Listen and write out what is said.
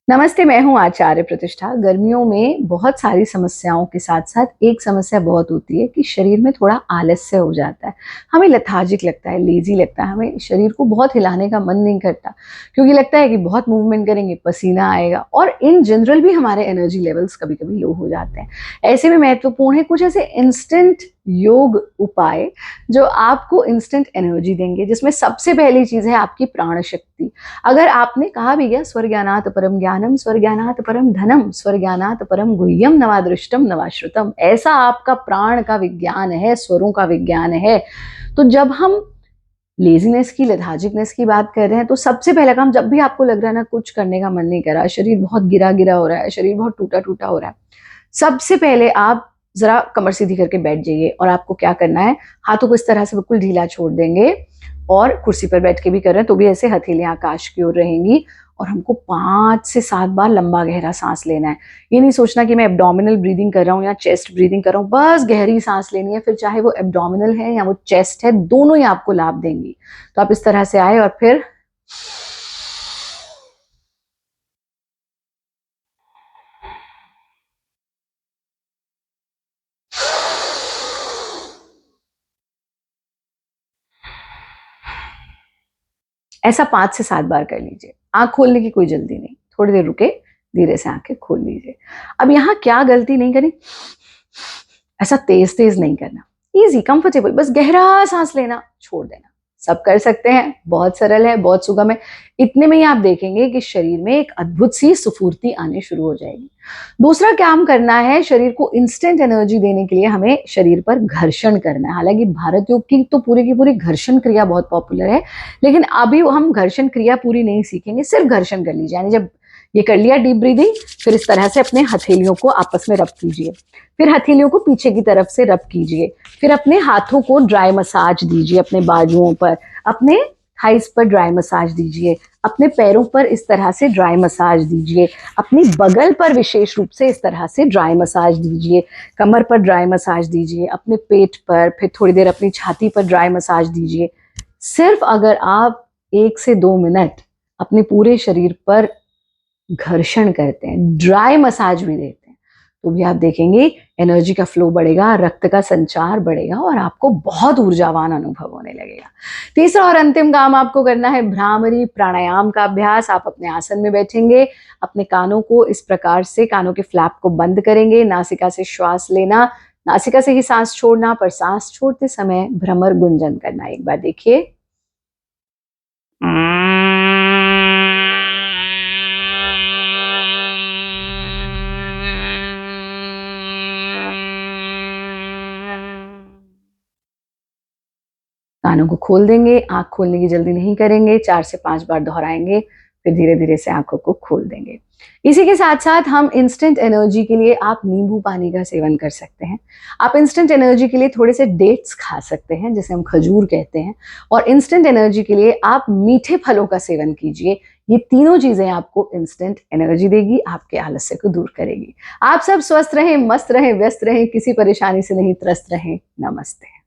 नमस्ते, मैं हूँ आचार्य प्रतिष्ठा। गर्मियों में बहुत सारी समस्याओं के साथ-साथ एक समस्या बहुत होती है कि शरीर में थोड़ा आलस्य हो जाता है। हमें लेथार्जिक लगता है, लेज़ी लगता है, हमें शरीर को बहुत हिलाने का मन नहीं करता, क्योंकि लगता है कि बहुत मूवमेंट करेंगे, पसीना आएगा और इन जनरल भी हमारे एनर्जी लेवल्स कभी-कभी लो हो जाते हैं। ऐसे में महत्वपूर्ण है कुछ ऐसे इंस्टेंट योग उपाय जो आपको इंस्टेंट एनर्जी देंगे, जिसमें सबसे पहली चीज़ है आपकी प्राण शक्ति। अगर आपने कहा भी गया स्वर्ज्ञानात् परम ज्ञानम, स्वर्ज्ञानात् परम धनम, स्वर्ज्ञानात् परम गुह्यम, नवादृष्टम नवाश्रुतम, ऐसा आपका प्राण का विज्ञान है, स्वरों का विज्ञान है। तो जब हम लेजीनेस की, लेथार्जिकनेस की बात कर रहे हैं, तो सबसे पहला काम, जब भी आपको लग रहा है ना कुछ करने का मन नहीं कर रहा, शरीर बहुत गिरा गिरा हो रहा है, शरीर बहुत टूटा टूटा हो रहा है, सबसे पहले आप जरा कमर सीधी करके बैठ जाइए। और आपको क्या करना है, हाथों को इस तरह से बिल्कुल ढीला छोड़ देंगे और कुर्सी पर बैठ के भी कर रहे हैं तो भी ऐसे हथेलियां आकाश की ओर रहेंगी। और हमको 5 से 7 बार लंबा गहरा सांस लेना है। ये नहीं सोचना कि मैं एब्डोमिनल ब्रीदिंग कर रहा हूँ या चेस्ट ब्रीदिंग कर रहा हूँ, बस गहरी सांस लेनी है। फिर चाहे वो एब्डोमिनल है या वो चेस्ट है, दोनों ही आपको लाभ देंगी। तो आप इस तरह से आए और फिर ऐसा 5 से 7 बार कर लीजिए। आँख खोलने की कोई जल्दी नहीं, थोड़ी देर रुके, धीरे से आँखें खोल लीजिए। अब यहाँ क्या गलती नहीं करी, ऐसा तेज-तेज नहीं करना, ईज़ी, कंफर्टेबल, बस गहरा साँस लेना, छोड़ देना। सब कर सकते हैं, बहुत सरल है, बहुत सुगम है। इतने में ही आप देखेंगे कि शरीर में एक अद्भुत सी स्फूर्ति आनी शुरू हो जाएगी। दूसरा काम करना है, शरीर को इंस्टेंट एनर्जी देने के लिए हमें शरीर पर घर्षण करना है। हालाँकि भारत योग की पूरी घर्षण क्रिया बहुत पॉपुलर है, लेकिन अभी हम घर्षण क्रिया पूरी नहीं सीखेंगे, सिर्फ घर्षण कर लीजिए। यानी जब ये कर लिया डीप ब्रीदिंग, फिर इस तरह से अपने हथेलियों को आपस में रब कीजिए। फिर हथेलियों को पीछे की तरफ से रब कीजिए। फिर अपने हाथों को ड्राई मसाज दीजिए अपने बाजुओं पर, अपने थाइस पर ड्राई मसाज दीजिए, अपने पैरों पर इस तरह से ड्राई मसाज दीजिए, अपनी बगल पर विशेष रूप से इस तरह से ड्राई मसाज दीजिए, कमर पर ड्राई मसाज दीजिए, अपने पेट पर, फिर थोड़ी देर अपनी छाती पर ड्राई मसाज दीजिए। सिर्फ अगर आप 1 से 2 मिनट अपने पूरे शरीर पर घर्षण करते हैं, ड्राई मसाज भी देते हैं, तो भी आप देखेंगे एनर्जी का फ्लो बढ़ेगा, रक्त का संचार बढ़ेगा और आपको बहुत ऊर्जावान अनुभव होने लगेगा। तीसरा और अंतिम काम आपको करना है भ्रामरी प्राणायाम का अभ्यास। आप अपने आसन में बैठेंगे, अपने कानों को इस प्रकार से, कानों के फ्लैप को बंद करेंगे, नासिका से श्वास लेना, नासिका से ही सांस छोड़ना, पर सांस छोड़ते समय भ्रमर गुंजन करना। एक बार देखिए। कानों को खोल देंगे, आँख खोलने की जल्दी नहीं करेंगे, 4 से 5 बार दोहराएँगे, फिर धीरे-धीरे से आँखों को खोल देंगे। इसी के साथ-साथ हम इंस्टेंट एनर्जी के लिए आप नींबू पानी का सेवन कर सकते हैं। आप इंस्टेंट एनर्जी के लिए थोड़े से डेट्स खा सकते हैं, जिसे हम खजूर कहते हैं, और इंस्टेंट एनर्जी के लिए आप मीठे फलों का सेवन कीजिए। ये तीनों चीज़ें आपको इंस्टेंट एनर्जी देगी, आपके आलस्य को दूर करेगी। आप सब स्वस्थ रहें, मस्त रहें, व्यस्त रहें, किसी परेशानी से नहीं त्रस्त रहें। नमस्ते।